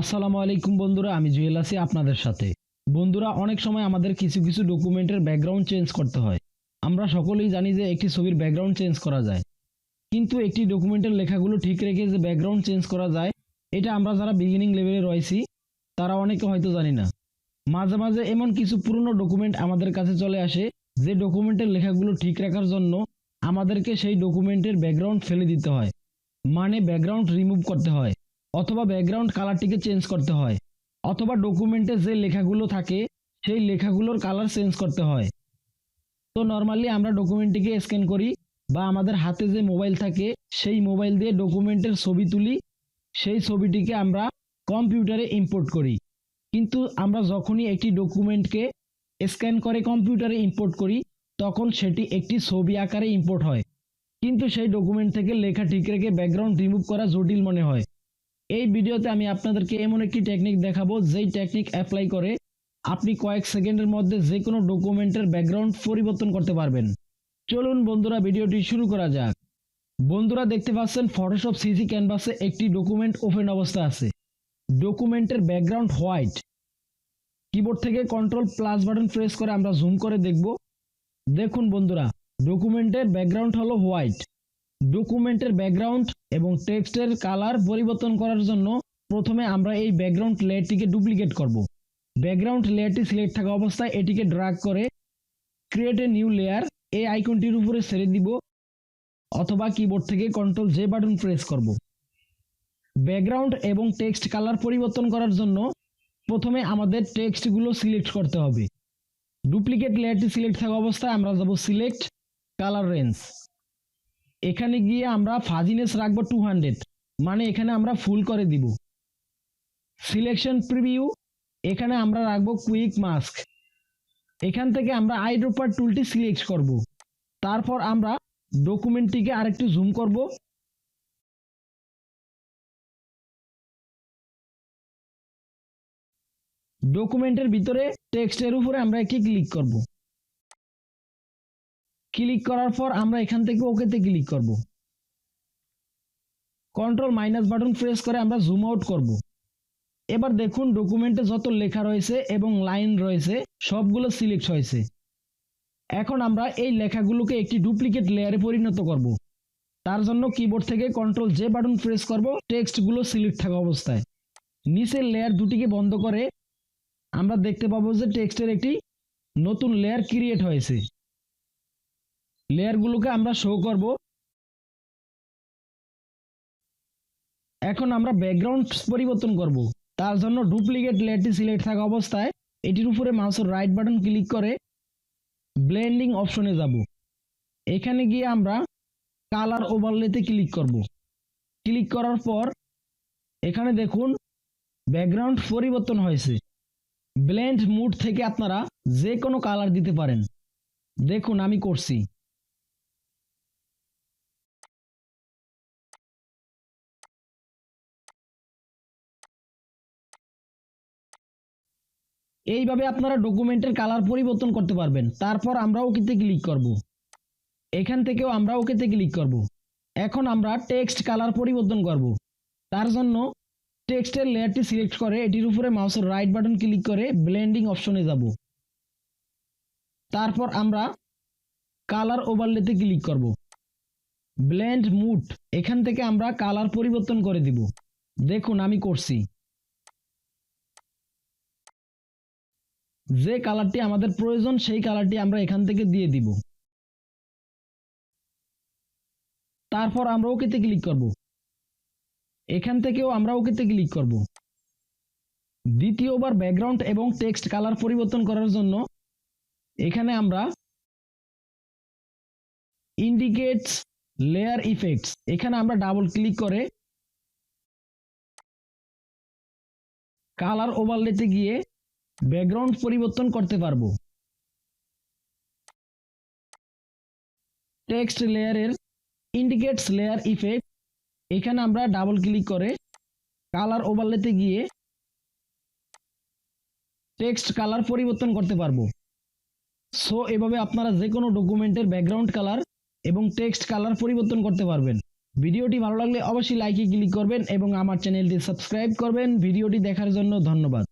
আসসালামু আলাইকুম বন্ধুরা, আমি জুয়েল আছি আপনাদের সাথে। বন্ধুরা, অনেক সময় আমাদের কিছু কিছু ডকুমেন্টের ব্যাকগ্রাউন্ড চেঞ্জ করতে হয়। আমরা সকলেই জানি যে একটি ছবির ব্যাকগ্রাউন্ড চেঞ্জ করা যায়, কিন্তু একটি ডকুমেন্টের লেখাগুলো ঠিক রেখে যে ব্যাকগ্রাউন্ড চেঞ্জ করা যায়, এটা আমরা যারা বিগিনিং লেভেলে রয়েছি তারা অনেকে হয়তো জানি না। মাঝে মাঝে এমন কিছু পুরনো ডকুমেন্ট আমাদের কাছে চলে আসে, যে ডকুমেন্টের লেখাগুলো ঠিক রাখার জন্য আমাদেরকে সেই ডকুমেন্টের ব্যাকগ্রাউন্ড ফেলে দিতে হয়, মানে ব্যাকগ্রাউন্ড রিমুভ করতে হয়, অথবা ব্যাকগ্রাউন্ড কালারটিকে চেঞ্জ করতে হয়, অথবা ডকুমেন্টে যে লেখাগুলো থাকে সেই লেখাগুলোর কালার চেঞ্জ করতে হয়। তো নর্মালি আমরা ডকুমেন্টটিকে স্ক্যান করি, বা আমাদের হাতে যে মোবাইল থাকে সেই মোবাইল দিয়ে ডকুমেন্টের ছবি তুলি, সেই ছবিটিকে আমরা কম্পিউটারে ইম্পোর্ট করি। কিন্তু আমরা যখনই একটি ডকুমেন্টকে স্ক্যান করে কম্পিউটারে ইম্পোর্ট করি, তখন সেটি একটি ছবি আকারে ইম্পোর্ট হয়, কিন্তু সেই ডকুমেন্ট থেকে লেখা ঠিক রেখে ব্যাকগ্রাউন্ড রিমুভ করা জটিল মনে হয়। এই ভিডিওতে আমি আপনাদেরকে এমন একটি টেকনিক দেখাবো, যেই টেকনিক অ্যাপ্লাই করে আপনি কয়েক সেকেন্ডের মধ্যে যে কোনো ডকুমেন্টের ব্যাকগ্রাউন্ড পরিবর্তন করতে পারবেন। চলুন বন্ধুরা, ভিডিওটি শুরু করা যাক। বন্ধুরা, দেখতে পাচ্ছেন ফটোশপ সিসি ক্যানভাসে একটি ডকুমেন্ট ওপেন অবস্থা আছে। ডকুমেন্টের ব্যাকগ্রাউন্ড হোয়াইট। কিবোর্ড থেকে কন্ট্রোল প্লাস বাটন প্রেস করে আমরা জুম করে দেখব। দেখুন বন্ধুরা, ডকুমেন্টের ব্যাকগ্রাউন্ড হলো হোয়াইট। ডকুমেন্টের ব্যাকগ্রাউন্ড এবং টেক্সটের কালার পরিবর্তন করার জন্য প্রথমে আমরা এই ব্যাকগ্রাউন্ড লেয়ারটিকে ডুপ্লিকেট করব। ব্যাকগ্রাউন্ড লেয়ারটি সিলেক্ট থাকা অবস্থায় এটিকে ড্র্যাগ করে ক্রিয়েট এ নিউ লেয়ার এই আইকনটির উপরে ছেড়ে দিব, অথবা কিবোর্ড থেকে কন্ট্রোল জে বাটন প্রেস করব। ব্যাকগ্রাউন্ড এবং টেক্সট কালার পরিবর্তন করার জন্য প্রথমে আমাদের টেক্সটগুলো সিলেক্ট করতে হবে। ডুপ্লিকেট লেয়ারটি সিলেক্ট থাকা অবস্থায় আমরা যাব সিলেক্ট কালার রেঞ্জ। এখানে গিয়ে আমরা ফাজিনেস রাখবো 200, মানে এখানে আমরা ফুল করে দিব। সিলেকশন প্রিভিউ, এখানে আমরা রাখবো কুইক মাস্ক। এখান থেকে আমরা আইড্রপার টুলটি সিলেক্ট করব। তারপর আমরা ডকুমেন্টটিকে আরেকটু জুম করব। ডকুমেন্টের ভিতরে টেক্সটের উপরে আমরা একটি ক্লিক করব। ক্লিক করার পর আমরা এখান থেকে ওকেতে ক্লিক করব। কন্ট্রোল মাইনাস বাটন প্রেস করে আমরা জুম আউট করব। এবার দেখুন ডকুমেন্টে যত লেখা রয়েছে এবং লাইন রয়েছে সবগুলো সিলেক্ট হয়েছে। এখন আমরা এই লেখাগুলোকে একটি ডুপ্লিকেট লেয়ারে পরিণত করব। তার জন্য কিবোর্ড থেকে কন্ট্রোল জে বাটন প্রেস করব টেক্সটগুলো সিলেক্ট থাকা অবস্থায়। নিচের লেয়ার দুটিকে বন্ধ করে আমরা দেখতে পাবো যে টেক্সটের একটি নতুন লেয়ার ক্রিয়েট হয়েছে। লেয়ারগুলোকে আমরা শো করব। এখন আমরা ব্যাকগ্রাউন্ড পরিবর্তন করব। তার জন্য ডুপ্লিকেট লেয়ারটি সিলেক্ট থাকা অবস্থায় এটির উপরে মাউসের রাইট বাটন ক্লিক করে ব্লেন্ডিং অপশনে যাব। এখানে গিয়ে আমরা কালার ওভারলেতে ক্লিক করব। ক্লিক করার পর এখানে দেখুন ব্যাকগ্রাউন্ড পরিবর্তন হয়েছে। ব্লেন্ড মুড থেকে আপনারা যে কোনো কালার দিতে পারেন। দেখুন আমি করছি। এইভাবে আপনারা ডকুমেন্টের কালার পরিবর্তন করতে পারবেন। তারপর আমরা ওকেতে ক্লিক করব। এখান থেকেও আমরা ওকেতে ক্লিক করব। এখন আমরা টেক্সট কালার পরিবর্তন করব। তার জন্য টেক্সটের লেয়ারটি সিলেক্ট করে এটির উপরে মাউসের রাইট বাটন ক্লিক করে ব্লেন্ডিং অপশনে যাব। তারপর আমরা কালার ওভারলেতে ক্লিক করব। ব্লেন্ড মুড, এখান থেকে আমরা কালার পরিবর্তন করে দিব। দেখুন আমি করছি। যে কালারটি আমাদের প্রয়োজন সেই কালারটি আমরা এখান থেকে দিয়ে দিব। তারপর আমরা ওকেতে ক্লিক করব। এখান থেকেও আমরা ওকেতে ক্লিক করব। দ্বিতীয়বার ব্যাকগ্রাউন্ড এবং টেক্সট কালার পরিবর্তন করার জন্য এখানে আমরা ইন্ডিকেটস লেয়ার ইফেক্টস, এখানে আমরা ডাবল ক্লিক করে কালার ওভারলেতে গিয়ে ব্যাকগ্রাউন্ড পরিবর্তন করতে পারবো। টেক্সট লেয়ারের ইন্ডিকেটস লেয়ার ইফেক্ট, এখানে আমরা ডাবল ক্লিক করে কালার ওভারলেতে গিয়ে টেক্সট কালার পরিবর্তন করতে পারবো। সো এভাবে আপনারা যে কোনো ডকুমেন্টের ব্যাকগ্রাউন্ড কালার এবং টেক্সট কালার পরিবর্তন করতে পারবেন। ভিডিওটি ভালো লাগলে অবশ্যই লাইকে ক্লিক করবেন এবং আমার চ্যানেলটি সাবস্ক্রাইব করবেন। ভিডিওটি দেখার জন্য ধন্যবাদ।